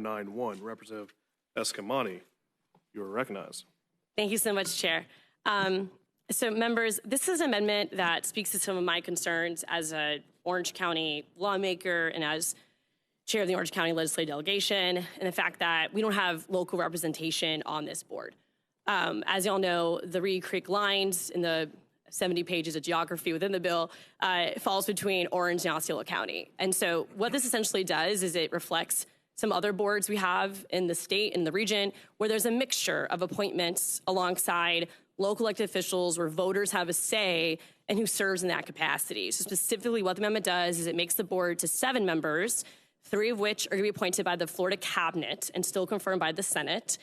591. Representative Eskamani, you are recognized. Thank you so much, Chair. So members, this is an amendment that speaks to some of my concerns as an Orange County lawmaker and as chair of the Orange County Legislative Delegation, and the fact that we don't have local representation on this board. As y'all know, the Reedy Creek lines in the 70 pages of geography within the bill falls between Orange and Osceola County. And so what this essentially does is it reflects some other boards we have in the state and the region where there's a mixture of appointments alongside local elected officials where voters have a say and who serves in that capacity. So specifically what the amendment does is it makes the board to 7 members, 3 of which are going to be appointed by the Florida cabinet and still confirmed by the Senate.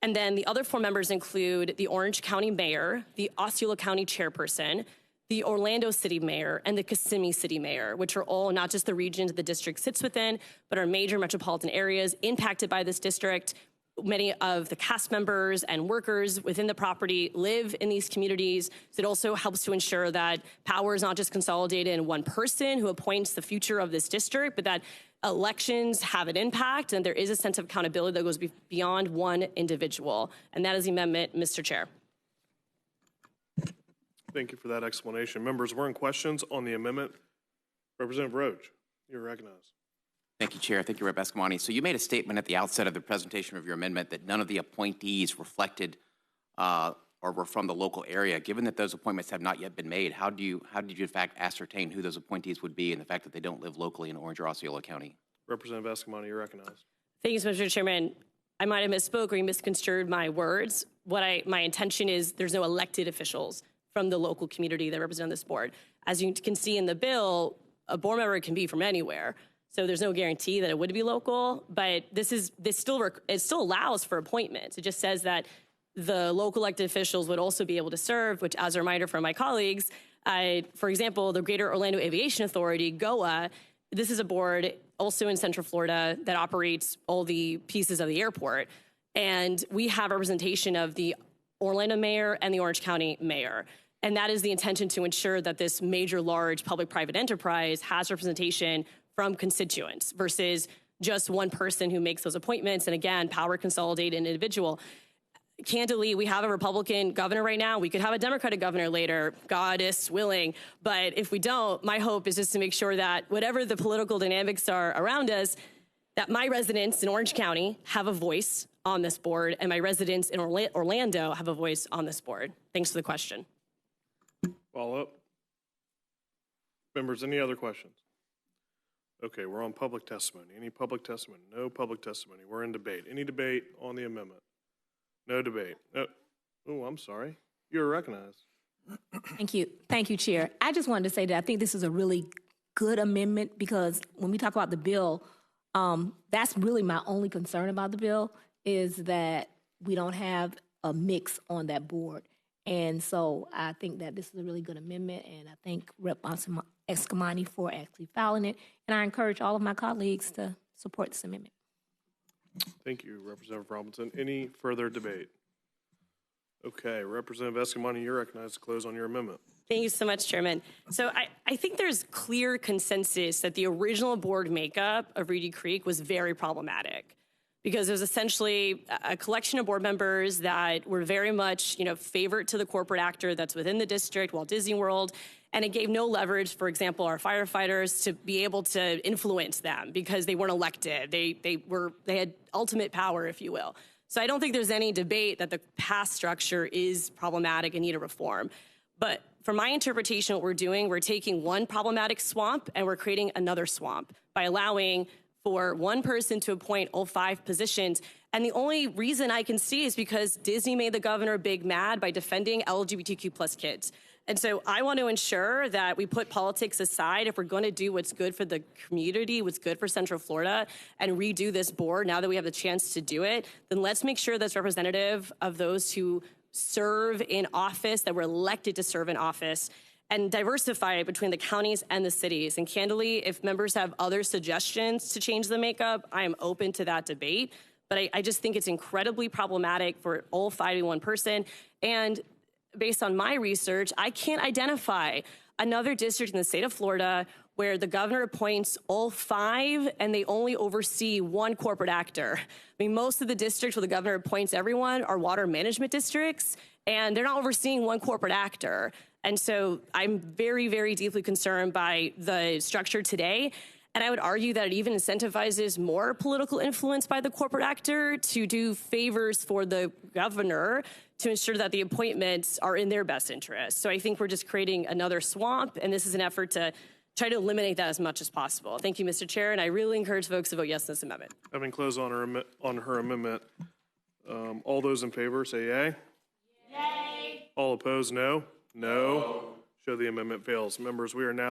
And then the other 4 members include the Orange County mayor, the Osceola County chairperson, the Orlando city mayor, and the Kissimmee city mayor, which are all not just the regions the district sits within, but are major metropolitan areas impacted by this district. Many of the cast members and workers within the property live in these communities. So it also helps to ensure that power is not just consolidated in one person who appoints the future of this district, but that elections have an impact and there is a sense of accountability that goes beyond one individual. And that is the amendment, Mr. Chair. Thank you for that explanation. Members, we're in questions on the amendment. Representative Roach, you're recognized. Thank you, Chair. Thank you, Rep. Eskamani. So you made a statement at the outset of the presentation of your amendment that none of the appointees reflected or were from the local area. Given that those appointments have not yet been made, how did you in fact ascertain who those appointees would be and the fact that they don't live locally in Orange or Osceola County? Representative Eskamani, you're recognized. Thank you so much, Mr. Chairman. I might have misspoke or you misconstrued my words. My intention is there's no elected officials from the local community that represent this board. As you can see in the bill, a board member can be from anywhere. So there's no guarantee that it would be local, but it still allows for appointments. It just says that the local elected officials would also be able to serve, which, as a reminder from my colleagues, for example, the Greater Orlando Aviation Authority, GOA, this is a board also in Central Florida that operates all the pieces of the airport. And we have representation of the Orlando mayor and the Orange County mayor. And that is the intention to ensure that this major, large public-private enterprise has representation from constituents versus just one person who makes those appointments. And again, power consolidated an individual. Candidly, we have a Republican governor right now. We could have a Democratic governor later, God is willing. But if we don't, my hope is just to make sure that whatever the political dynamics are around us, that my residents in Orange County have a voice on this board and my residents in Orlando have a voice on this board. Thanks for the question. Follow up. Members, any other questions? Okay, we're on public testimony. Any public testimony? No public testimony. We're in debate. Any debate on the amendment? No debate. No. Oh, I'm sorry. You're recognized. Thank you. Thank you, Chair. I just wanted to say that I think this is a really good amendment because when we talk about the bill, that's really my only concern about the bill is that we don't have a mix on that board. And so I think that this is a really good amendment, and I thank Rep. Eskamani for actually filing it, and I encourage all of my colleagues to support this amendment. Thank you, Representative Robinson. Any further debate? Okay, Representative Eskamani, you're recognized to close on your amendment. Thank you so much, Chairman. So I think there's clear consensus that the original board makeup of Reedy Creek was very problematic because it was essentially a collection of board members that were very much, favored to the corporate actor that's within the district, Walt Disney World, and it gave no leverage, for example, our firefighters to be able to influence them because they weren't elected. They had ultimate power, if you will. So I don't think there's any debate that the past structure is problematic and need a reform. But from my interpretation, what we're doing, we're taking one problematic swamp and we're creating another swamp by allowing for one person to appoint all 5 positions. And the only reason I can see is because Disney made the governor big mad by defending LGBTQ plus kids. And so I want to ensure that we put politics aside. If we're going to do what's good for the community, what's good for Central Florida, and redo this board now that we have the chance to do it, then let's make sure that's representative of those who serve in office, that were elected to serve in office, and diversify it between the counties and the cities. And candidly, if members have other suggestions to change the makeup, I am open to that debate. But I just think it's incredibly problematic for all 5 to be one person. And based on my research, I can't identify another district in the state of Florida where the governor appoints all 5 and they only oversee 1 corporate actor. I mean, most of the districts where the governor appoints everyone are water management districts, and they're not overseeing 1 corporate actor. And so I'm very, very deeply concerned by the structure today. And I would argue that it even incentivizes more political influence by the corporate actor to do favors for the governor to ensure that the appointments are in their best interest. So I think we're just creating another swamp, and this is an effort to try to eliminate that as much as possible. Thank you, Mr. Chair, and I really encourage folks to vote yes on this amendment. Having closed on her amendment, all those in favor say yay. Yay. All opposed, no. No. Show the amendment fails. Members, we are now